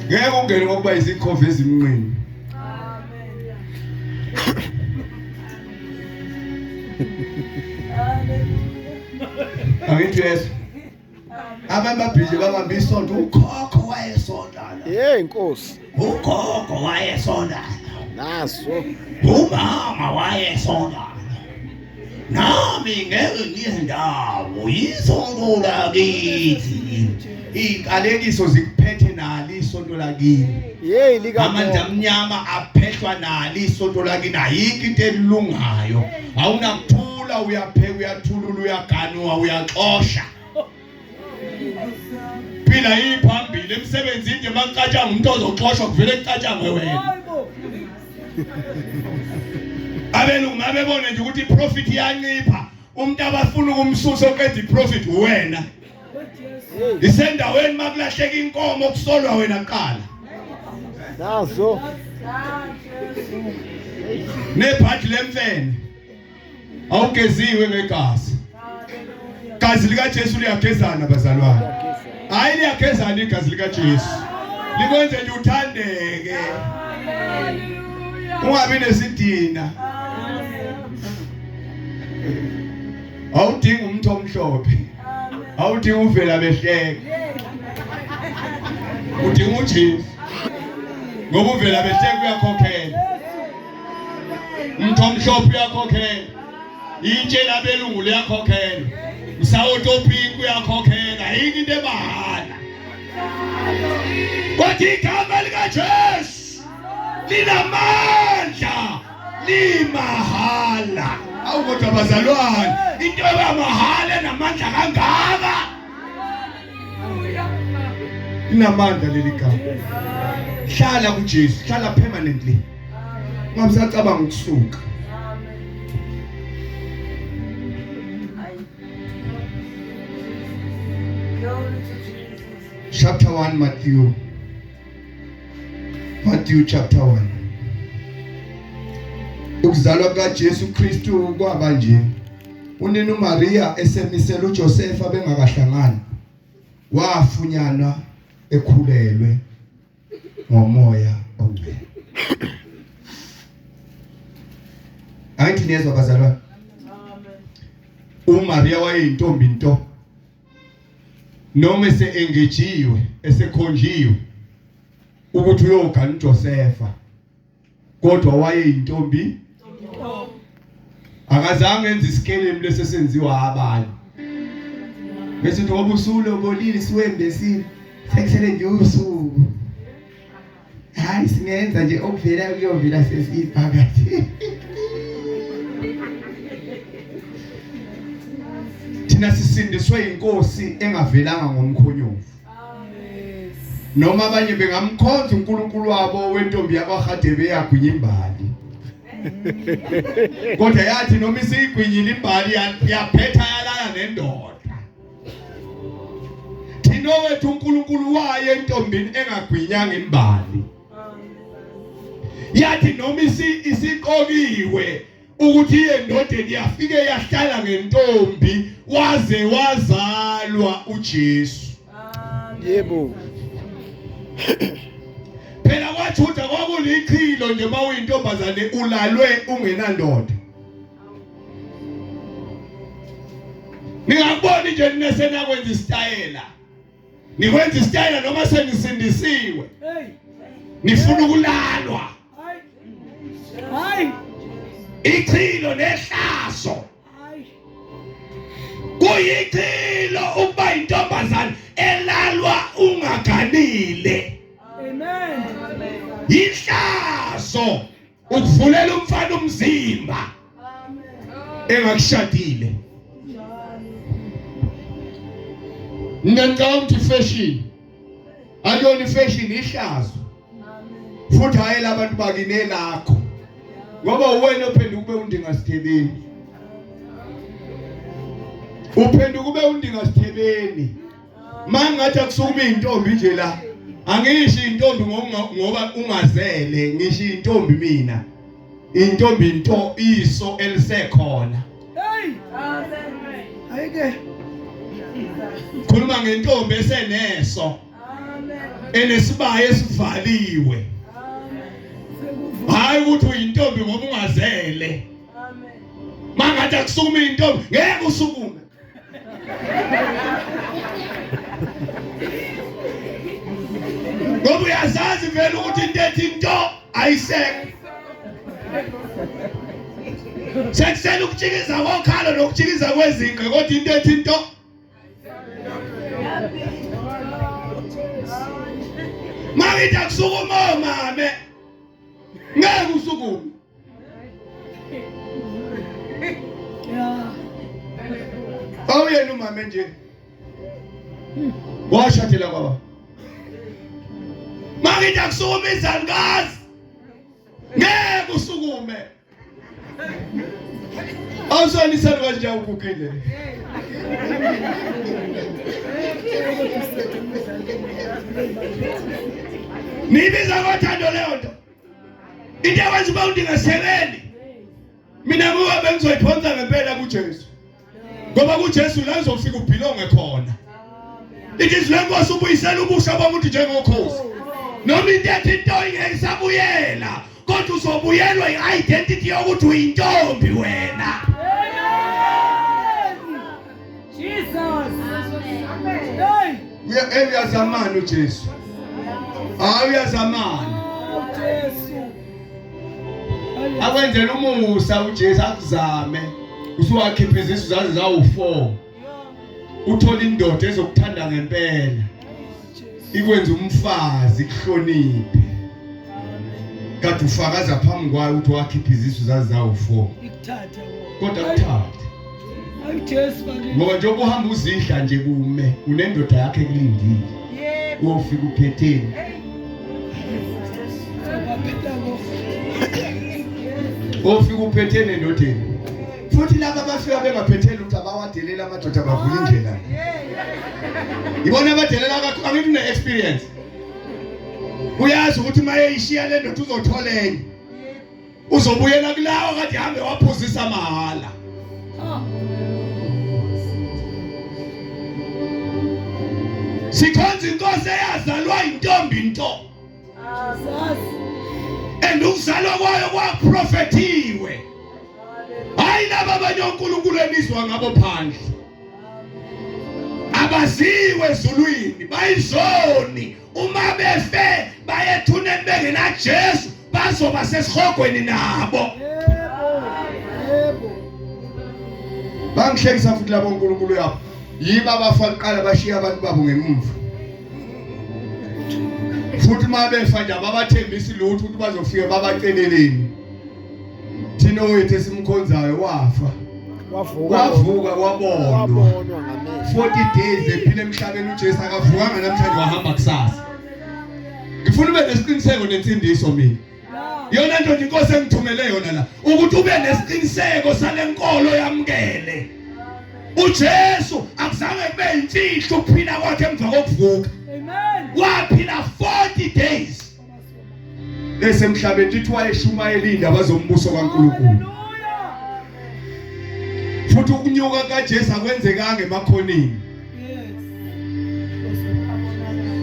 ngeke ungene ngokuba izikhova ezimnqini. Angithi yes. Abantu babhije bambe isonto ukhokho wayesondana. Inkosi. Ukhokho wayesondana. Naso. Umama wayesondana. Nami ngeke ngiyendawo isonto lakithi. Iqalekiso zikuphethe nalo isonto lakini. Hey lika Amandla amnyama aphethwa nalo isonto lakini ayikho into elungayo. Awunakuthula uyapheka uyathulula uyaganwa uyaxosha. Phila iphambili emsebenzini nje maqatshanga umuntu ozoxoshwa kuvele kucatshangwe wena. Abelungu abebone nje ukuthi iprofit iyancipha umuntu abafuna ukumsusa oqeda iprofit wena. Isendaweni makulahleka inkomo kusolwa wena kuqala. naso. Nebhathi lemfene awugeziwe ngegazi. Gazi lika Jesu liyagezana bazalwane. Hayi liyagezana igazi lika Jesu. Likwenze nje uthandeke. Ungabi nesidina. Awudingi umuntu omhlophe. Awudingi uvela behleke. Udinga uJesu. Ngoba uvela behleke uyakhokhela. Umuntu omhlophe uyakhokhela. Itshe labelungu liyakhokhela. Msawuto pink uyakhokhela. Yini into ebahala. Kwathi igama lika Jesu linamandla limahala. Awukodwa bazalwane into ebamahala namandla kangaka. Inamandla leli gama. Hlala kuJesu, hlala permanently. Ungamsacabanga ukusuka. Chapter 1 Matthew chapter 1. Ukuzalwa kaJesu Kristu kwaba nje. Unina uMaria esemisela uJoseph bengakahlangani. Wafunyana ekhulelwe ngomoya ongcwele. Ayithi niyezwa bazalwane. uMaria wayeyintombi nto. Noma engejiwe esekhonjiwe ukuthi uyogana uJosepha kodwa wayeyintombi akazange enze isikelemu lesesenziwa abantu bese ngoba usulo kolile siwembesile sekusele nje usuku hayi singenza nje okuvela kuyovela sesiphakathi thina sisindiswe inkosi engavelanga ngomkhonyovu. Noma abanye bengamkhonza uNkulunkulu wabo wentombi yakwaHadebe yagwinya imbali. Kodwa yathi noma isiyigwinyile imbali yaphetha yalala nendoda. Thina wethu uNkulunkulu waye entombini engagwinyanga imbali. Yathi noma isiqokiwe ukuthi endodeni yafike yahlala ngentombi waze wazalwa uJesu. Yebo. Phela kwathutha kwakulichilo nje mawuyintombazane ulalwe ungenandoda. Ningakuboni nje ninesena kwenza isitayela. Nikwenza isitayela noma senisindisiwe. Nifuna ukulalwa. Hayi. Ichilo nehlazo. Kuyichilo ukuba intombazane elalwa ungaganile. Amen. Ihlazo ukuvulela umfana umzimba. Amen. Engakushadile. Ngicabanga ukuthi fashion. Ayona fashion ihlazo. Amen. Futhi hayela abantu bakine lakho. Ngoba uwena ophenduka ube undingasithebeni. Uphenduka ube undingasithebeni. Mangathi akusukuma intombi nje la. Angisho intombi ngoba ungazele, ngisho intombi mina. Intombi into iso elisekhona. Hey! Ayike. Khuluma ngentombi eseneso. Amen. enesibaya esivaliwe. Hayi ukuthi uyintombi ngoba ungazele. Mangathi akusukume intombi ngeke usukume. Ngoba uyazazi vele ukuthi into ethi into ayisekho. Sekusela ukujikiza kokhalo nokujikiza kwezinqe kodwa into ethi into Mawita kusukuma mame. Ngeke usukume. Awuyena umama nje. Washathela kwaba. Mawita kusukuma izangazi. Ngeke usukume. Awusonisana kanje ukukile. Nibiza ngothando leyo nto. Into yakwazi uba undingasekeli. Mina ngoba bengizoyiphonsa ngempela kuJesu. Ngoba kuJesu la uzofika ubhilonge khona. Ithi lenkosi ubuyisela ubusha bomuntu njengokhosi. Noma into ethi into ingeke isabuyela. Kodwa uzobuyelwa i-identity yokuthi uyintombi wena. Jesus. Uyazamana uJesu. Uyazamana. Akwenzela umusa uJesu akuzame. Usuwakhipha izisu zaze zawu4. Uthola indoda ezokuthanda ngempela. Ikwenza umfazi kuhloniphe. Kade ufakaza phambi kwayo ukuthi wakhipha izisu zaze zawu4. Ikuthatha kodwa kuthatha. Ngoba nje ukuhamba uzidla nje kume unendoda yakhe kulindile. Yebo. Ufika uphetheni. Ufika uphetheni endodeni. Futhi laba abafika bengaphetheli ukuthi abawadelela amadoda bavula indlela. Ibona abadelela kakhulu angithi une experience. Uyazi ukuthi maye ishiya le ndoda uzothola enye. Uzobuyela kulawo kade hambe waphuzisa mahala. Sikhonza inkosi eyazalwa intombi into. Ukuzalwa kwayo kwaprofetiwe. Hayi laba abanye uNkulunkulu emizwa ngabo phandle. Abaziwe ezulwini bayizoni uma befe bayethuna bengena Jesu bazoba sesihogweni nabo. Yebo. Bangihlekisa futhi labo uNkulunkulu yabo. Yiba abafana qala bashiya abantu babo ngemuva. Futhi mabefa nje ababathembisi lutho ukuthi bazofika babaceleleni. Thina wethu esimkhonzayo wafa. Wavuka wabonwa ngamehlo. 40 days ephile emhlabeni uJesu akavukanga namhlanje wahamba kusasa. Ngifuna ube nesiqiniseko nensindiso mina. Yona nto nje inkosi engithumele yona la ukuthi ube nesiqiniseko salenkolo yamkele. uJesu akuzange kube imfihlo ukuphila kwakhe emva kokuvuka. Amen. Waphila 40 days. Esemhlabeni lithi wayeshumayela indaba zombuso kaNkulunkulu. Futhi ukunyuka kaJesu akwenzekanga emakhoneni.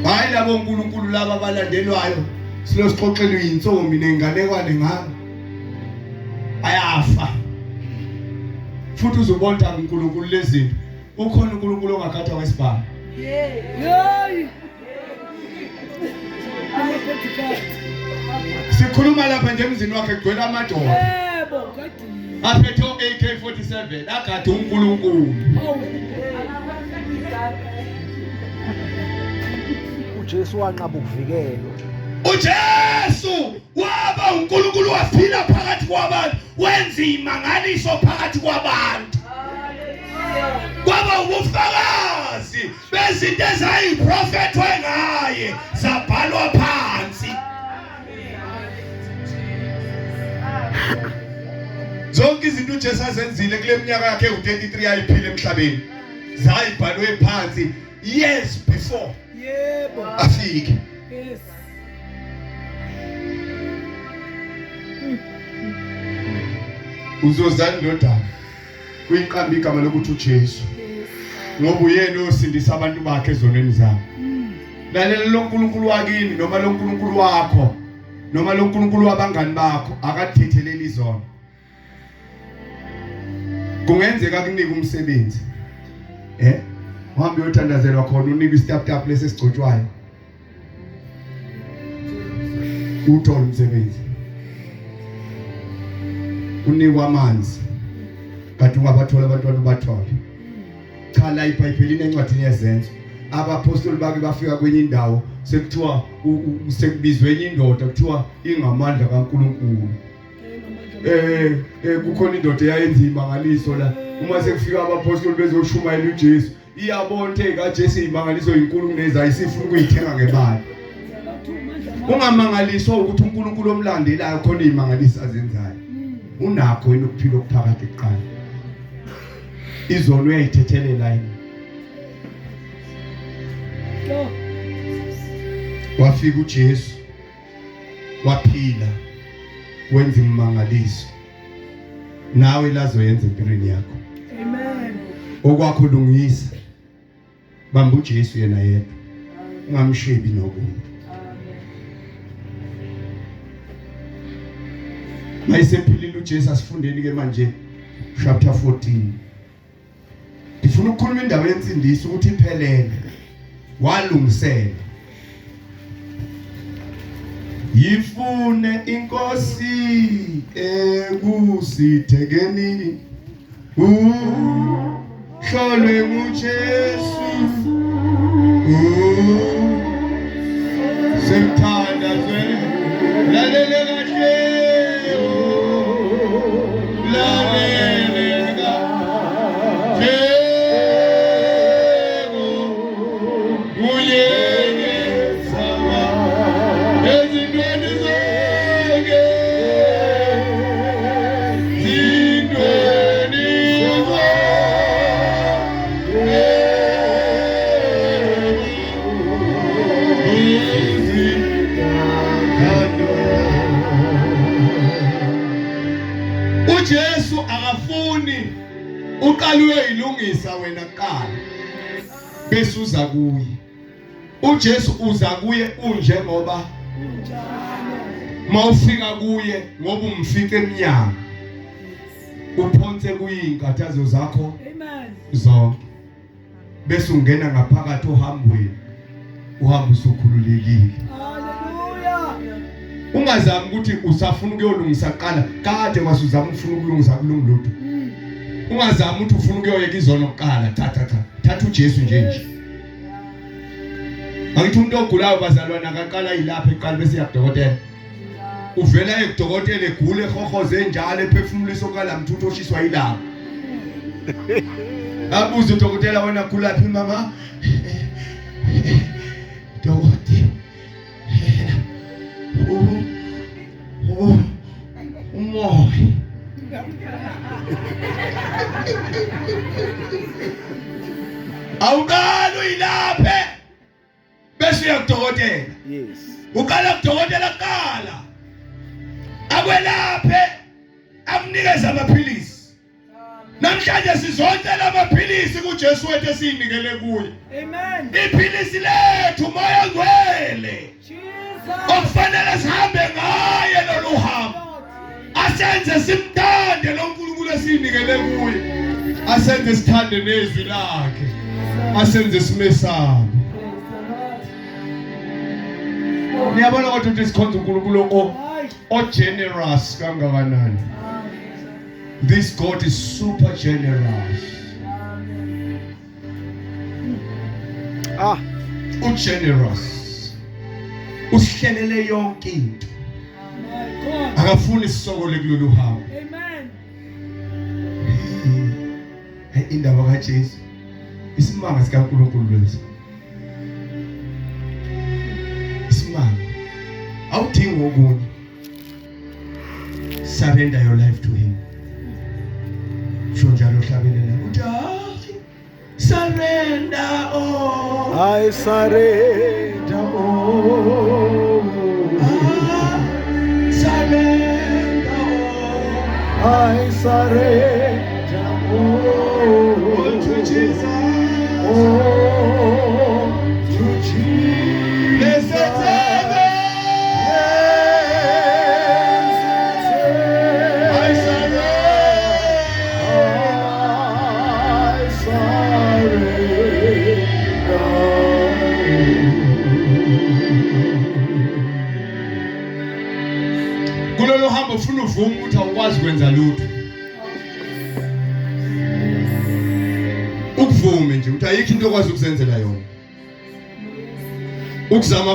Hayi labo uNkulunkulu laba abalandelwayo silosixoxelwe intombi nenganekwane ngabo. Ayafa. Futhi uzobona uNkulunkulu lezinto. Ukhona uNkulunkulu ongakhatha kwesibani. Yey. Sikhuluma lapha nje emzini wakhe kugcwele amadoda. Yebo, gadini. Aphethe AK47 akade uNkulunkulu. uJesu wanqaba ukuvikelwa. uJesu waba uNkulunkulu waphila phakathi kwabantu, wenza imangaliso phakathi kwabantu. Kwaba ubufakazi bezinto ezayiprofethwe ngaye zabhalwa phansi. Zonke izinto uJesu azenzile kule minyaka yakhe u33 ayiphile emhlabeni zayibhalwe phansi years before. Yebo. Afike. Yes. Uzozana ndodana kuyiqamba igama lokuthi uJesu. Ngoba uyena osindisa abantu bakhe ezonweni zabo. lalela lo nkulunkulu wakini noma lo nkulunkulu wakho noma lo nkulunkulu wabangani bakho akaditheleli izona. Kungenzeka kunike umsebenzi uhambe uyothandazelwa khona unike istap lesi sigcotshwayo uthola umsebenzi, unikwa amanzi kanti ungabathola abantwana ubathole. Cha, la iBhayibhelini encwadini yezenzo abapostoli bake bafika kwenye indawo sekuthiwa sekubizwe enye indoda kuthiwa ingamandla kaNkulunkulu. Kukhona indoda eyayenza imangaliso la uma sekufika abapostoli bezoshumayela uJesu iyabona kaJesu imangaliso inkulu kuneza isifuna ukuyithenga ngemali. Ungamangaliswa ukuthi uNkulunkulu omlandelayo khona imangaliso azenzayo. Unakho yini ukuphila okuphakathi eqala. Izono uyayithethelela yini. Wafika uJesu waphila wenza imangaliso nawe lazoyenza empilweni yakho. Amen. Okwakho lungisa bamba uJesu yena yedwa ungamshebi nokunye. Mayisephilile uJesu asifundeni ke manje chapter 14. Ngifuna ukukhuluma indaba yensindiso ukuthi iphelele walungisela. Yifune inkosi ekusithekeni hlolwe nguJesu semthanda zwe lalele kahle lalele kahle uyeke sama ezintweni zonke zintweni uJesu akafuni uqala uyilungisa wena kuqala bese uza kuye. uJesu uza kuye unjengoba mawufika kuye ngoba umfike emnyango uphonse kuyinkathazo zakho zonke bese ungena ngaphakathi ohambweni uhamba usukhululekile. Haleluya. Ungazami ukuthi usafuna ukuyolungisa kuqala kade wasuzama ufuna ukulungisa kulungilutho. Ungazami ukuthi ufuna ukuyoyeka izono kuqala thatha uJesu nje. Angithi umuntu ogulayo bazalwana akaqala ilapha eqala bese yakudokotela. Uvela ekudokotela egule ehohoze njalo ephefumulisa okala mthuthu oshiswa ilanga. Abuza udokotela wena kulaphi mama? Dokotela. Umoya. Awuqala uyilaphe. Bese yakudokotela. Yes. Uqala kudokotela kuqala. Akwelaphe akunikeza amaphilisi. Namhlanje sizonke lamaphilisi kuJesu wethu esinikele kuye. Amen. Iphilisi lethu moya ngcwele. Jesus. Okufanele sihambe ngaye loluhambo. Asenze simthande lo nkulunkulu esinikele kuye. Asenze sithande nezwi lakhe. Asenze simesabe. Niyabona ukuthi sikhonza uNkulunkulu o generous kangakanani. This God is super generous. Generous. Usihlelele yonke into. Akafuni sisokole kulolu hambo. Amen. Indaba kaJesu. Isimanga sikaNkulunkulu lesi. Isimanga. Awudingi okunye. Surrender your life to him. Shonjalo hlabelela uthi surrender all. I surrender all. Surrender all. I surrender all to Jesus. Oh, to Jesus. uvuma ukuthi awukwazi ukwenza lutho. Ukuvume nje ukuthi ayikho into okwazi ukuzenzela yona. Ukuzama